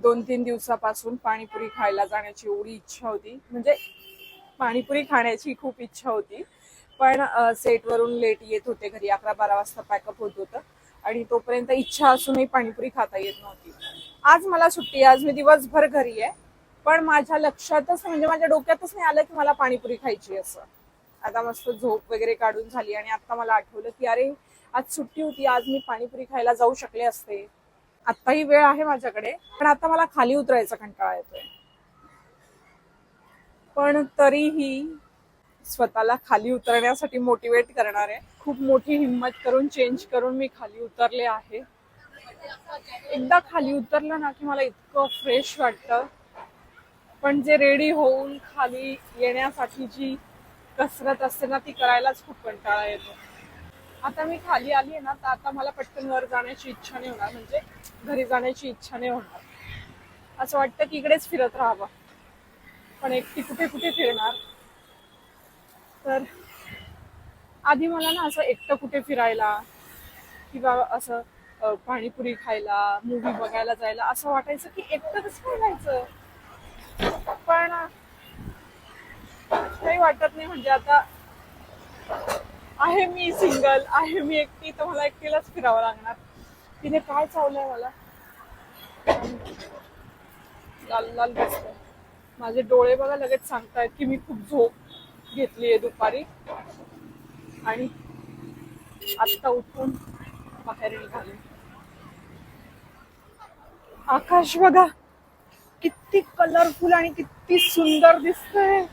2-3 दिवसापासून पाणीपुरी खायला जाण्याची एवढी इच्छा होती, म्हणजे पाणीपुरी खाण्याची खूप इच्छा होती. पण सेटवरून लेट येत होते घरी, 11-12 वाजता पॅकअप होत होतं आणि तोपर्यंत इच्छा असूनही पाणीपुरी खाता येत नव्हती. आज मला सुट्टी आहे, आज मी दिवसभर घरी आहे, पण माझ्या लक्षातच म्हणजे माझ्या डोक्यातच नाही आलं की मला पाणीपुरी खायची असं. आता मस्त झोप वगैरे काढून झाली आणि आता मला आठवलं की अरे आज सुट्टी होती, आज मी पाणीपुरी खायला जाऊ शकले असते. आत्ताही वेळ आहे माझ्याकडे, पण आता मला खाली उतरायचा कंटाळा येतोय. पण तरीही स्वतःला खाली उतरण्यासाठी मोटिवेट करणार आहे. खूप मोठी हिंमत करून चेंज करून मी खाली उतरले आहे. एकदा खाली उतरलं ना की मला इतकं फ्रेश वाटतं, पण जे रेडी होऊन खाली येण्यासाठी जी कसरत असते ना ती करायलाच खूप कंटाळा येतो. आता मी खाली आली आहे ना, तर आता मला पटकन वर जाण्याची इच्छा नाही होणार, म्हणजे घरी जाण्याची इच्छा नाही होणार. असं वाटतं की इकडेच फिरत राहावं, पण एकटी कुठे कुठे फिरणार. तर आधी मला ना असं एकटं कुठे फिरायला किंवा असं पाणीपुरी खायला, मूवी बघायला जायला असं वाटायचं की एकटं कसं काय जायचं. पण काही वाटत नाही, म्हणजे आता आहे मी सिंगल, आहे मी एकटी, तर मला एकटीलाच फिरावं लागणार. तिने काय चावलंय मला, लाल लाल बसलं. माझे डोळे बघा लगेच सांगतायत की मी खूप झोप घेतलीये दुपारी आणि आत्ता उठून बाहेर निघाले. आकाश बघा किती कलरफुल आणि किती सुंदर दिसतंय.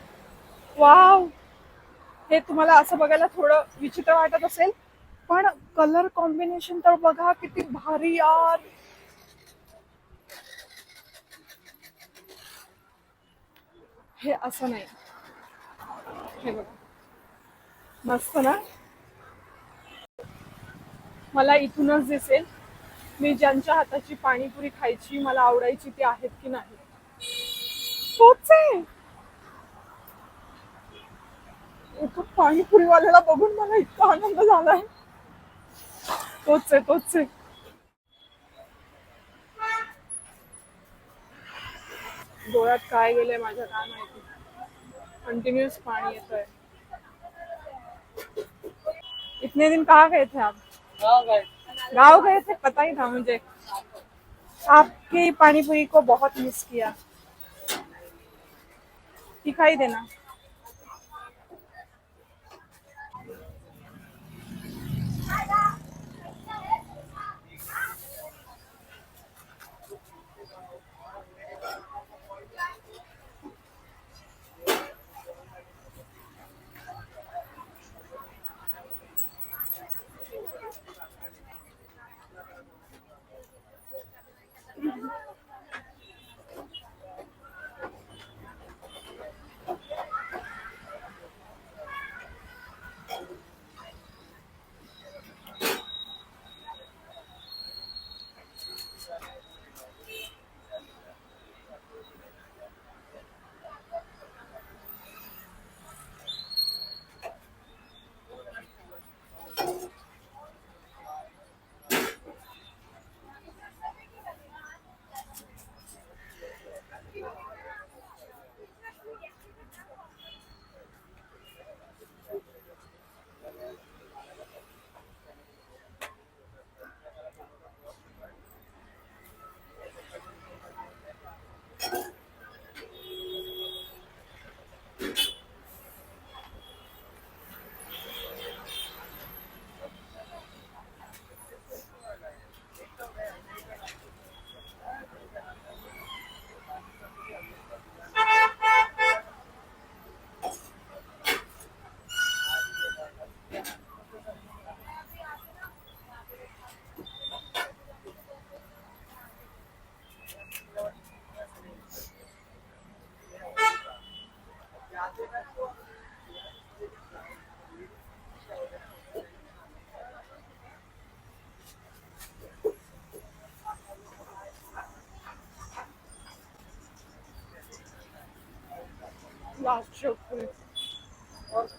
वाव, हे तुम्हाला असं बघायला थोडं विचित्र वाटत असेल, पण कलर कॉम्बिनेशन तर बघा किती भारी यार. हे असं नाही, हे बघा मस्त ना. मला इथूनच दिसेल मी ज्यांच्या हाताची पाणीपुरी खायची मला आवडायची ती आहेत की नाही. तोच आहे. एका पाणीपुरीवाल्याला बघून मला इतका आनंद झालाय. तोच आहे, तोच आहे. डोळ्यात काय गेलंय माझ्या काय माहिती, कंटिन्यूस पानी येतोय. इतने दिन कहाँ गए थे आप? गाँव गए थे, पता ही था मुझे। आपकी पानीपुरी को बहुत मिस किया। दिखाई देना।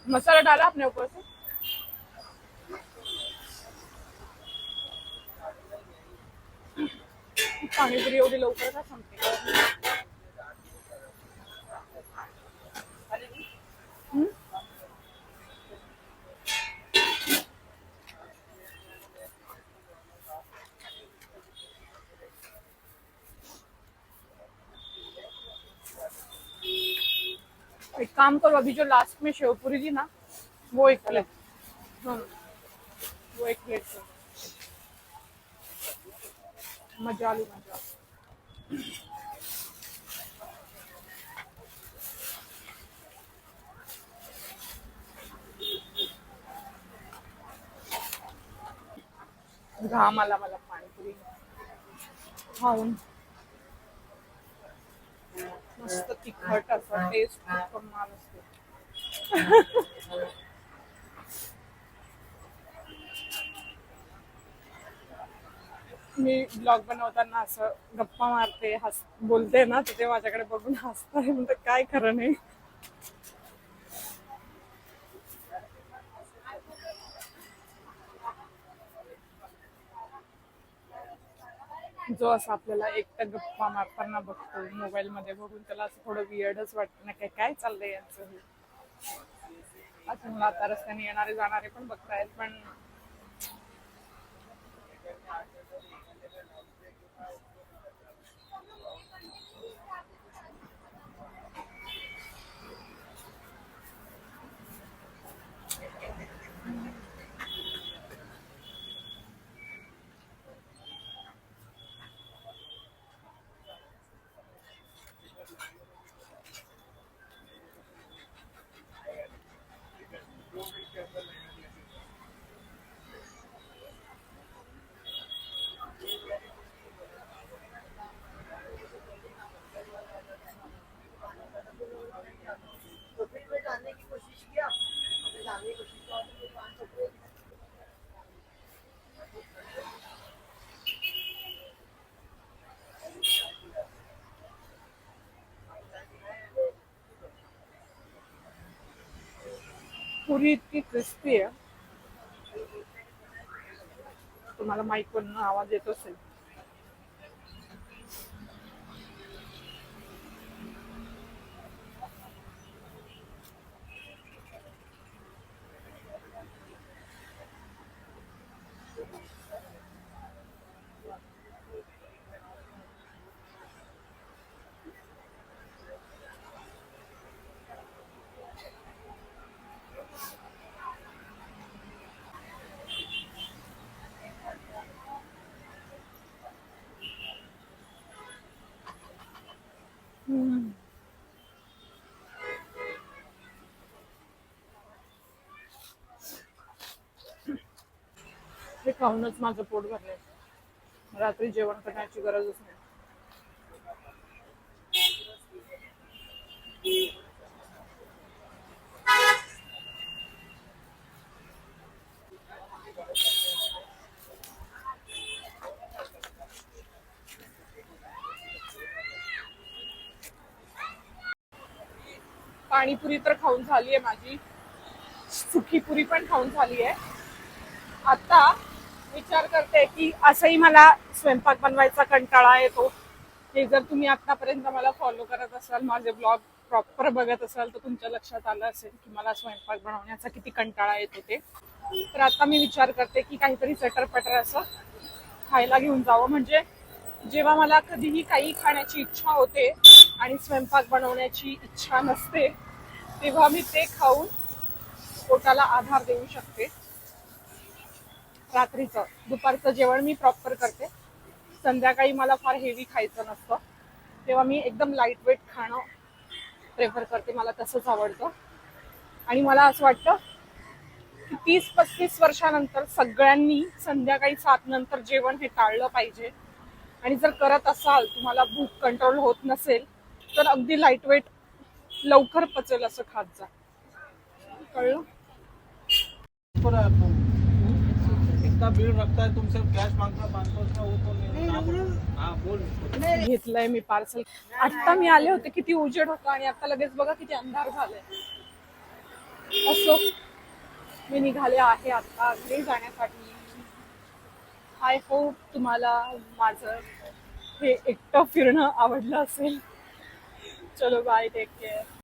मसाला डाला अपने ऊपर से। पाणीपुरी एवढी लवकर का संपते? हम्म? एक काम करो, अभी जो लास्ट में शेवपुरी थी ना, वो एक प्लेट। हाँ, वो एक प्लेट दो। मजा लो मजा। घाम आला मला पाणीपुरी खाऊन। मस्त तिखट असं टेस्ट खूप कमाल असते। मी ब्लॉग बनवताना असं गप्पा मारते, बोलते ना, तर ते माझ्याकडे बघून हसताय, म्हणते काय खरं नाही। जो असं आपल्याला एकटं गप्पा मारताना बघतो मोबाईल मध्ये बघून, त्याला असं थोडं वियर्डच वाटतं ना, काय काय चाललंय यांचं हे। आता मला आता रस्त्याने येणारे जाणारे पण बघतायत, पण पुरी इतकी क्रिस्पी आहे, तुम्हाला माईक वरून आवाज येत असेल। हे खाऊनच माझं पोट भरलंय, रात्री जेवण करण्याची गरजच नाही। पाणीपुरी तर खाऊन झाली आहे माझी, सुकी पुरी पण खाऊन झाली आहे। आता विचार करते की असंही मला स्वयंपाक बनवायचा कंटाळा येतो। हे जर तुम्ही आतापर्यंत मला फॉलो करत असाल, माझे ब्लॉग प्रॉपर बघत असाल, तर तुमच्या लक्षात आलं असेल की मला स्वयंपाक बनवण्याचा किती कंटाळा येतो ते। तर आता मी विचार करते की काहीतरी चटरपटर असं खायला घेऊन जावं, म्हणजे जेव्हा मला कधीही काही खाण्याची इच्छा होते आणि स्वयंपाक बनवण्याची इच्छा नसते, तेव्हा मी ते खाऊन पोटाला आधार देऊ शकते। रात्रीचं दुपारचं जेवण मी प्रॉपर करते, संध्याकाळी मला फार हेवी खायचं नसतं, तेव्हा मी एकदम लाईट वेट खाणं प्रेफर करते, मला तसंच आवडतं। आणि मला असं वाटतं की 30-35 वर्षानंतर सगळ्यांनी संध्याकाळी 7 नंतर जेवण हे टाळलं पाहिजे। आणि जर करत असाल, तुम्हाला भूक कंट्रोल होत नसेल, तर अगदी लाईट वेट लवकर पचेल असं खात जा, कळलं? इतना भीड़ रखता है, तुमसे कैश मांगता 500 का, वो तो नहीं। हाँ बोल। घेतलंय मी पार्सल। आता मी आले होते, किती उजेड होता, आणि आता लगेच बघा किती अंधार झालाय। असो, मी निघाले आहे आता घरी जाण्यासाठी। आय होप तुम्हाला माझं हे एकटं फिरणं आवडलं असेल. चलो बाय, टेक केअर.